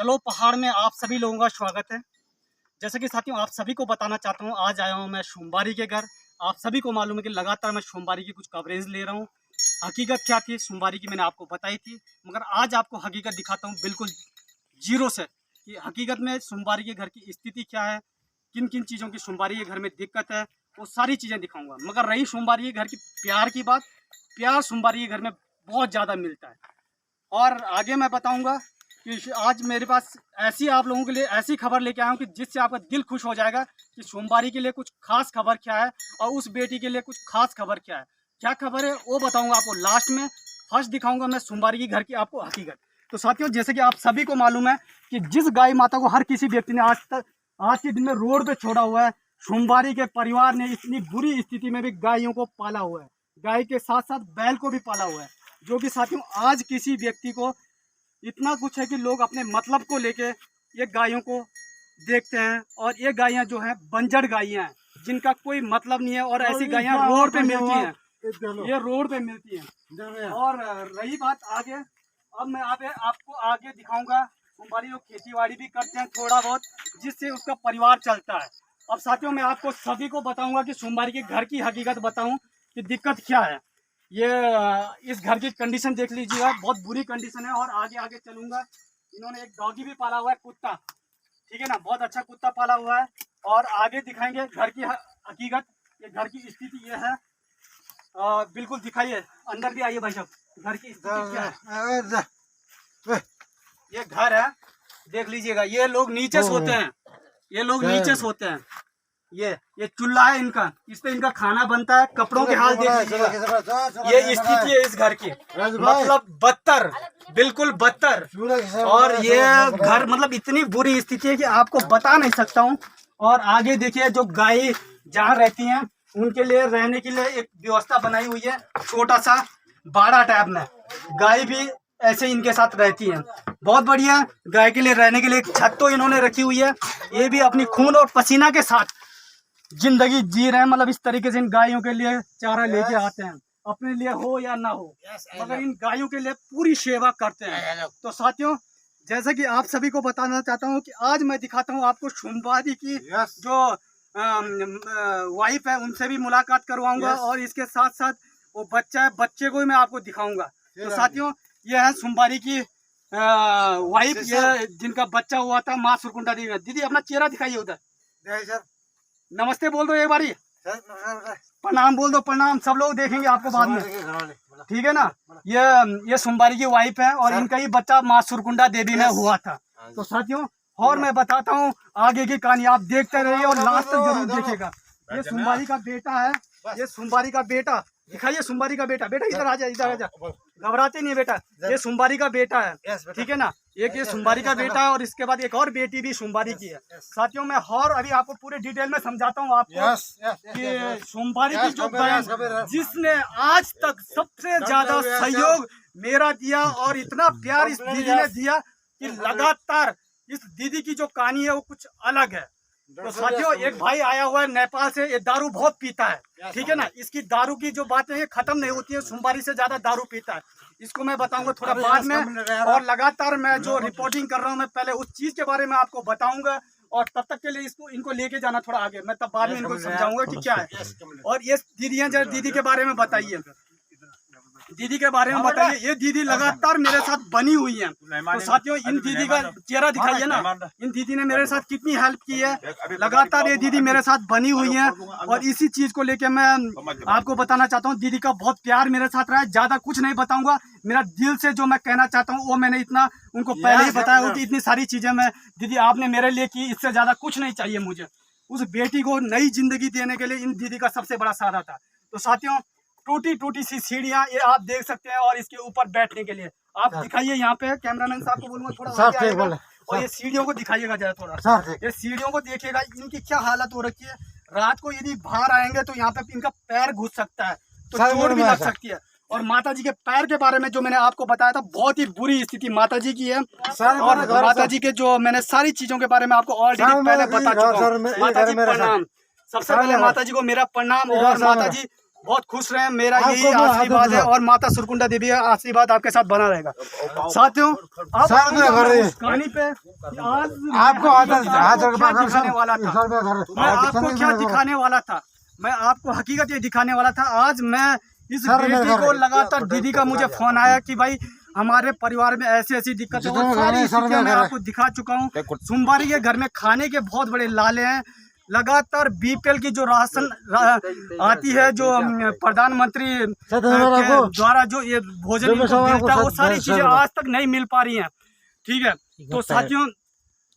चलो पहाड़ में आप सभी लोगों का स्वागत है। जैसे कि साथियों आप सभी को बताना चाहता हूँ, आज आया हूँ मैं सोमवारी के घर। आप सभी को मालूम है कि लगातार मैं सोमवारी की कुछ कवरेज ले रहा हूँ। हकीकत क्या थी सोमवारी की मैंने आपको बताई थी, मगर आज आपको हकीकत दिखाता हूँ बिल्कुल जीरो से कि हकीकत में सोमवारी के घर की स्थिति क्या है, किन किन चीज़ों की सोमवारी के घर में दिक्कत है, वो सारी चीज़ें दिखाऊंगा। मगर रही सोमवारी के घर की प्यार की बात, प्यार सोमवारी के घर में बहुत ज़्यादा मिलता है। और आगे मैं बताऊंगा कि आज मेरे पास ऐसी आप लोगों के लिए ऐसी खबर लेके आया हूँ कि जिससे आपका दिल खुश हो जाएगा कि सोमवारी के लिए कुछ खास खबर क्या है और उस बेटी के लिए कुछ खास खबर क्या है। क्या खबर है वो बताऊंगा आपको लास्ट में। फर्स्ट दिखाऊंगा मैं सोमवारी की घर की आपको हकीकत। तो साथियों जैसे कि आप सभी को मालूम है कि जिस गाय माता को हर किसी व्यक्ति ने आज के दिन में रोड पे छोड़ा हुआ है, सोमवारी के परिवार ने इतनी बुरी स्थिति में भी गायों को पाला हुआ है, गाय के साथ साथ बैल को भी पाला हुआ है। जो कि साथियों आज किसी व्यक्ति को इतना कुछ है कि लोग अपने मतलब को लेके ये गायों को देखते हैं, और ये गायें जो हैं बंजर गायें हैं जिनका कोई मतलब नहीं है, और ऐसी गायें रोड पे मिलती हैं, ये रोड पे मिलती हैं। और रही बात आगे, अब मैं आपको आगे दिखाऊंगा सोमवारी लोग खेती बाड़ी भी करते हैं थोड़ा बहुत, जिससे उसका परिवार चलता है। अब साथियों मैं आपको सभी को बताऊंगा कि सोमवारी के घर की हकीकत बताऊं कि दिक्कत क्या है। ये इस घर की कंडीशन देख लीजिएगा, बहुत बुरी कंडीशन है। और आगे आगे चलूंगा, इन्होंने एक डॉगी भी पाला हुआ है, कुत्ता, ठीक है ना, बहुत अच्छा कुत्ता पाला हुआ है। और आगे दिखाएंगे घर की हकीकत, ये घर की स्थिति ये है। बिल्कुल दिखाइए, अंदर भी आइए भाई साहब, घर की स्थिति क्या है। ये घर है, देख लीजिएगा, ये लोग नीचे सोते हैं, ये लोग नीचे सोते हैं। ये चूल्हा है इनका, इस पे इनका खाना बनता है। कपड़ों के हाल देख लीजिएगा, ये स्थिति है इस घर की, मतलब बदतर, बिल्कुल बदतर। और ये घर मतलब इतनी बुरी स्थिति है कि आपको बता नहीं सकता हूँ। और आगे देखिए, जो गाय जहाँ रहती हैं उनके लिए रहने के लिए एक व्यवस्था बनाई हुई है, छोटा सा बाड़ा टाइप में। गाय भी ऐसे इनके साथ रहती हैं, बहुत बढ़िया। गाय के लिए रहने के लिए एक छत तो इन्होंने रखी हुई है। ये भी अपनी खून और पसीना के साथ जिंदगी जी रहे हैं, मतलब इस तरीके से इन गायों के लिए चारा लेके आते हैं, अपने लिए हो या ना हो, मगर इन गायों के लिए पूरी सेवा करते हैं। तो साथियों जैसे कि आप सभी को बताना चाहता हूं कि आज मैं दिखाता हूं आपको सोमवारी की जो वाइफ है उनसे भी मुलाकात करवाऊंगा, और इसके साथ साथ वो बच्चा है, बच्चे को भी मैं आपको दिखाऊंगा। तो साथियों ये है सोमवारी की वाइफ, ये जिनका बच्चा हुआ था, माँ सुरकुंडा देवी। दीदी अपना चेहरा दिखाइए उधर, नमस्ते बोल दो एक बारी, प्रणाम बोल दो, प्रणाम। सब लोग देखेंगे आपको बाद में, ठीक है ना। ये सोमवारी की वाइफ है, और इनका ही बच्चा माँ सुरकुंडा देवी में हुआ था। तो साथियों और मैं बताता हूँ आगे की कहानी, आप देखते रहिए और लास्ट तक जरूर देखिएगा। ये सोमवारी का बेटा है, ये सोमवारी का बेटा, दिखाइए सोमवारी का बेटा, बेटा इधर आ जा, इधर आ जा, घबराते नहीं बेटा, ये सोमवारी का बेटा है, ठीक है ना। एक ये सोमवारी का बेटा है, और इसके बाद एक और बेटी भी सोमवारी की है। साथियों मैं और अभी आपको पूरे डिटेल में समझाता हूँ आपको कि सोमवारी की जो बहन जिसने आज तक सबसे ज्यादा सहयोग मेरा दिया, और इतना प्यार इस दीदी ने दिया कि लगातार इस दीदी की जो कहानी है वो कुछ अलग है। तो साथियों एक भाई आया हुआ है नेपाल से, ये दारू बहुत पीता है, ठीक है ना। इसकी दारू की जो बातें हैं खत्म नहीं होती है, सोमवारी से ज्यादा दारू पीता है, इसको मैं बताऊंगा थोड़ा बाद में। और लगातार मैं जो रिपोर्टिंग कर रहा हूँ, मैं पहले उस चीज के बारे में आपको बताऊंगा, और तब तक के लिए इनको लेके जाना थोड़ा आगे, मैं तब बाद में इनको समझाऊंगा कि क्या है। और ये दीदी है, जरा दीदी के बारे में बताइए, दीदी के बारे में बताइए। ये दीदी लगातार मेरे साथ बनी हुई है। तो साथियों इन दीदी का चेहरा दिखाइए ना, इन दीदी ने मेरे साथ कितनी हेल्प की है, लगातार ये दीदी मेरे साथ बनी हुई है। और इसी चीज को लेके मैं आपको बताना चाहता हूँ, दीदी का बहुत प्यार मेरे साथ रहा है। ज्यादा कुछ नहीं बताऊंगा, मेरा दिल से जो मैं कहना चाहता हूँ वो मैंने इतना उनको पहले ही बताया हो कि इतनी सारी चीजें मैं दीदी आपने मेरे लिए की, इससे ज्यादा कुछ नहीं चाहिए मुझे। उस बेटी को नई जिंदगी देने के लिए इन दीदी का सबसे बड़ा सहारा था। तो साथियों टूटी टूटी सी सीढ़ियां ये आप देख सकते हैं, और इसके ऊपर बैठने के लिए आप दिखाइए, यहाँ पे कैमरामैन साहब को बोलूंगा थोड़ा आगे आएगा, और ये सीढ़ियों को दिखाइएगा जरा थोड़ा, ये सीढ़ियों को देखिएगा, इनकी क्या हालत हो रखी है। रात को यदि बाहर आएंगे तो यहाँ पे इनका पैर घुस सकता है, तो चोट भी लग सकती है। और माता जी के पैर के बारे में जो मैंने आपको बताया था, बहुत ही बुरी स्थिति माता जी की है। और माता जी के जो मैंने सारी चीजों के बारे में आपको ऑलरेडी पहले बता चुका हूँ। माता जी प्रणाम, सबसे पहले माता जी को मेरा प्रणाम। और माता जी बहुत खुश रहे। मेरा यही आशीर्वाद है और माता सुरकुंडा देवी का आशीर्वाद आपके साथ बना रहेगा। साथियों, अब कहानी पे आज आपको दिखाने वाला था, मैं आपको क्या दिखाने वाला था, मैं आपको हकीकत ये दिखाने वाला था। आज मैं इस बेटी को लगातार दीदी का मुझे फोन आया कि भाई हमारे परिवार में ऐसी ऐसी दिक्कत है, और सारी स्थितियां मैं आपको दिखा चुका हूँ। सोमवारी के घर में खाने के बहुत बड़े लाले हैं। लगातार बीपीएल की जो राशन आती है, जो प्रधानमंत्री द्वारा जो ये भोजन मिलता है, वो सारी चीजें आज तक नहीं मिल पा रही हैं। ठीक है, तो साथियों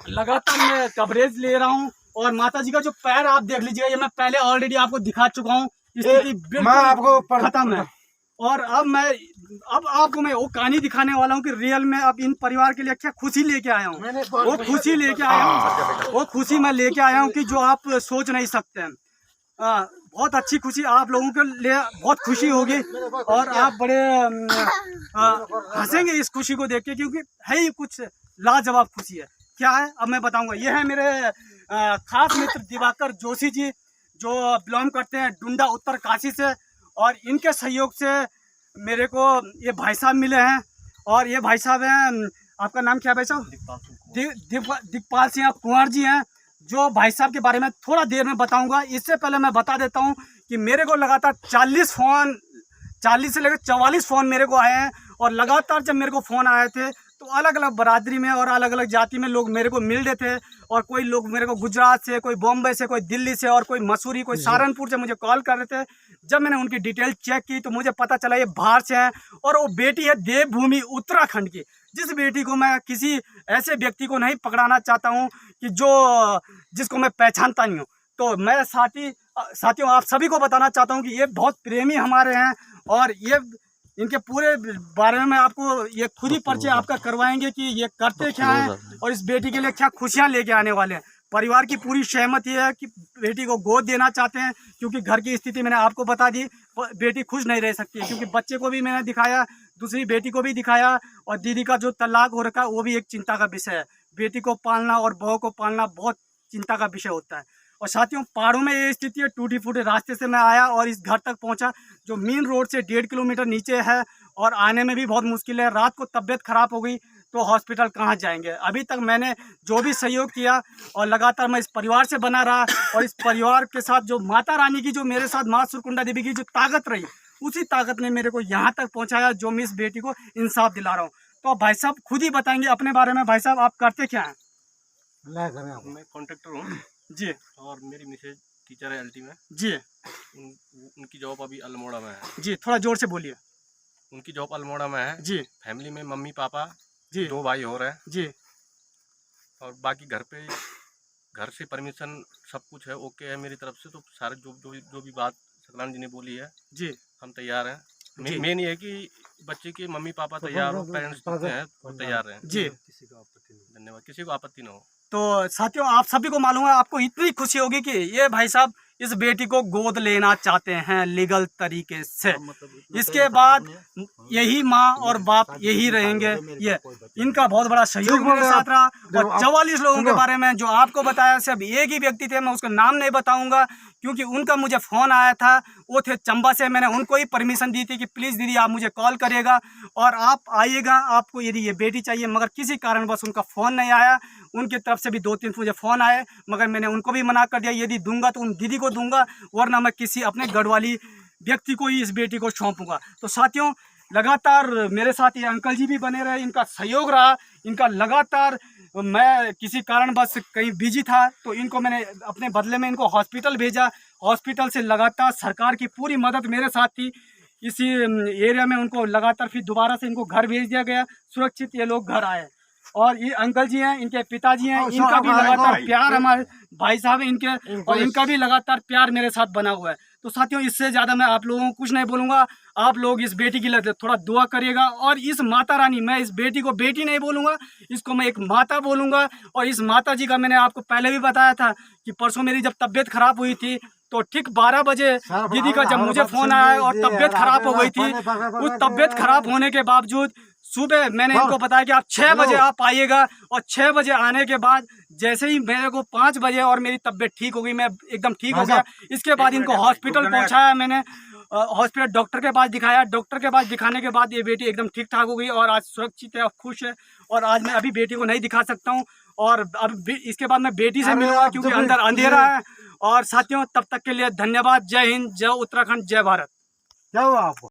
लगातार मैं कवरेज ले रहा हूँ। और माता जी का जो पैर आप देख लीजिएगा, ये मैं पहले ऑलरेडी आपको दिखा चुका हूँ, स्थिति बिल्कुल खत्म है। और अब आपको मैं वो कहानी दिखाने वाला हूँ कि रियल में अब इन परिवार के लिए क्या खुशी लेके आया हूँ। वो खुशी लेके आया हूँ, वो खुशी मैं लेके आया हूँ कि जो आप सोच नहीं सकते हैं। बहुत अच्छी खुशी आप लोगों के लिए, बहुत खुशी होगी और आप बड़े हंसेंगे इस खुशी को देख के, क्योंकि है ही कुछ लाजवाब खुशी है। क्या है अब मैं बताऊंगा। ये है मेरे खास मित्र दिवाकर जोशी जी, जो बिलोंग करते हैं डुंडा उत्तर काशी से, और इनके सहयोग से मेरे को ये भाई साहब मिले हैं। और ये भाई साहब हैं, आपका नाम क्या है भाई साहब? दिखपाल सिंह कुंवर जी हैं, जो भाई साहब के बारे में थोड़ा देर में बताऊंगा। इससे पहले मैं बता देता हूं कि मेरे को लगातार 40 से लेकर 44 फ़ोन मेरे को आए हैं। और लगातार जब मेरे को फ़ोन आए थे तो अलग अलग बरादरी में और अलग अलग जाति में लोग मेरे को मिल रहे थे। और कोई लोग मेरे को गुजरात से, कोई बॉम्बे से, कोई दिल्ली से, और कोई मसूरी, कोई सहारनपुर से मुझे कॉल कर रहे थे। जब मैंने उनकी डिटेल चेक की तो मुझे पता चला ये बाहर से हैं, और वो बेटी है देवभूमि उत्तराखंड की। जिस बेटी को मैं किसी ऐसे व्यक्ति को नहीं पकड़ाना चाहता हूँ कि जिसको मैं पहचानता नहीं हूँ। तो मैं साथियों आप सभी को बताना चाहता हूँ कि ये बहुत प्रेमी हमारे हैं, और ये इनके पूरे बारे में आपको ये खुद ही परिचय आपका करवाएंगे कि ये करते क्या हैं और इस बेटी के लिए क्या खुशियाँ लेके आने वाले हैं। परिवार की पूरी सहमति है कि बेटी को गोद देना चाहते हैं, क्योंकि घर की स्थिति मैंने आपको बता दी, बेटी खुश नहीं रह सकती है। क्योंकि बच्चे को भी मैंने दिखाया, दूसरी बेटी को भी दिखाया, और दीदी का जो तलाक हो रखा है वो भी एक चिंता का विषय है। बेटी को पालना और बहू को पालना बहुत चिंता का विषय होता है। और साथियों पहाड़ों में ये स्थिति है, टूटी फूटे रास्ते से मैं आया और इस घर तक पहुंचा, जो मेन रोड से 1.5 किलोमीटर नीचे है, और आने में भी बहुत मुश्किल है। रात को तबीयत खराब हो गई तो हॉस्पिटल कहाँ जाएंगे। अभी तक मैंने जो भी सहयोग किया और लगातार मैं इस परिवार से बना रहा, और इस परिवार के साथ जो माता रानी की, जो मेरे साथ माँ सुरकुंडा देवी की जो ताकत रही, उसी ताकत ने मेरे को यहाँ तक पहुँचाया, जो मैं इस बेटी को इंसाफ दिला रहा हूँ। तो भाई साहब खुद ही बताएंगे अपने बारे में। भाई साहब आप करते क्या हैं? मैं कॉन्ट्रैक्टर हूँ जी, और मेरी मिसेज टीचर है एलटी में जी। उनकी जॉब अभी अल्मोड़ा में है जी, थोड़ा जोर से बोलिए। उनकी जॉब अल्मोड़ा में है जी फैमिली में मम्मी पापा जी 2 भाई हो रहे हैं जी और बाकी घर से परमिशन सब कुछ है, ओके है मेरी तरफ से। तो सारे जो भी बात सकलान जी ने बोली है जी, हम तैयार हैं। जी। मेन ये है कि बच्चे के मम्मी पापा तैयार हो, पेरेंट्स जितने हैं वो तैयार हैं। जी। धन्यवाद, किसी को आपत्ति ना हो। तो साथियों आप सभी को मालूम है, आपको इतनी खुशी होगी कि ये भाई साहब इस बेटी को गोद लेना चाहते हैं लीगल तरीके से। इसके बाद यही माँ और बाप यही रहेंगे। ये इनका बहुत बड़ा सहयोग मेरे साथ रहा। और 44 लोगों के बारे में जो आपको बताया, सिर्फ एक ही व्यक्ति थे, मैं उसका नाम नहीं बताऊंगा क्योंकि उनका मुझे फ़ोन आया था, वो थे चंबा से। मैंने उनको ही परमिशन दी थी कि प्लीज़ दीदी आप मुझे कॉल करिएगा और आप आइएगा, आपको यदि ये बेटी चाहिए। मगर किसी कारणवश उनका फ़ोन नहीं आया। उनकी तरफ से भी 2-3 मुझे फ़ोन आए, मगर मैंने उनको भी मना कर दिया, यदि दूंगा तो उन दीदी को दूंगा, वरना मैं किसी अपने गढ़वाली व्यक्ति को ही इस बेटी को सौंपूंगा। तो साथियों लगातार मेरे साथ ये अंकल जी भी बने रहे, इनका सहयोग रहा। इनका लगातार, मैं किसी कारणवश कहीं बिजी था तो इनको मैंने अपने बदले में इनको हॉस्पिटल भेजा। हॉस्पिटल से लगातार सरकार की पूरी मदद मेरे साथ थी। इसी एरिया में उनको लगातार फिर दोबारा से इनको घर भेज दिया गया, सुरक्षित ये लोग घर आए। और ये अंकल जी हैं, इनके पिताजी हैं, इनका भी लगातार प्यार, हमारे भाई साहब हैं इनके, और इनका भी लगातार प्यार मेरे साथ बना हुआ है। तो साथियों इससे ज़्यादा मैं आप लोगों को कुछ नहीं बोलूँगा। आप लोग इस बेटी की लिए थोड़ा दुआ करिएगा। और इस माता रानी, मैं इस बेटी को बेटी नहीं बोलूँगा, इसको मैं एक माता बोलूँगा। और इस माता जी का मैंने आपको पहले भी बताया था कि परसों मेरी जब तबीयत खराब हुई थी तो ठीक 12 बजे दीदी का जब मुझे फ़ोन आया और तबीयत खराब हो गई थी, उस तबीयत खराब होने के बावजूद सुबह मैंने इनको बताया कि आप 6 बजे आप आइएगा। और 6 बजे आने के बाद जैसे ही मेरे को 5 बजे और मेरी तबीयत ठीक हो गई, मैं एकदम ठीक हो गया। इसके बाद इनको हॉस्पिटल पहुंचाया मैंने। हॉस्पिटल डॉक्टर के पास दिखाया। डॉक्टर के पास दिखाने के बाद ये बेटी एकदम ठीक ठाक हो गई और आज सुरक्षित है और खुश है। और आज मैं अभी बेटी को नहीं दिखा सकता हूँ और अब इसके बाद मैं बेटी से मिलूंगा क्योंकि अंदर अंधेरा है। और साथियों, तब तक के लिए धन्यवाद। जय हिंद, जय उत्तराखंड, जय भारत। क्या हुआ आपको?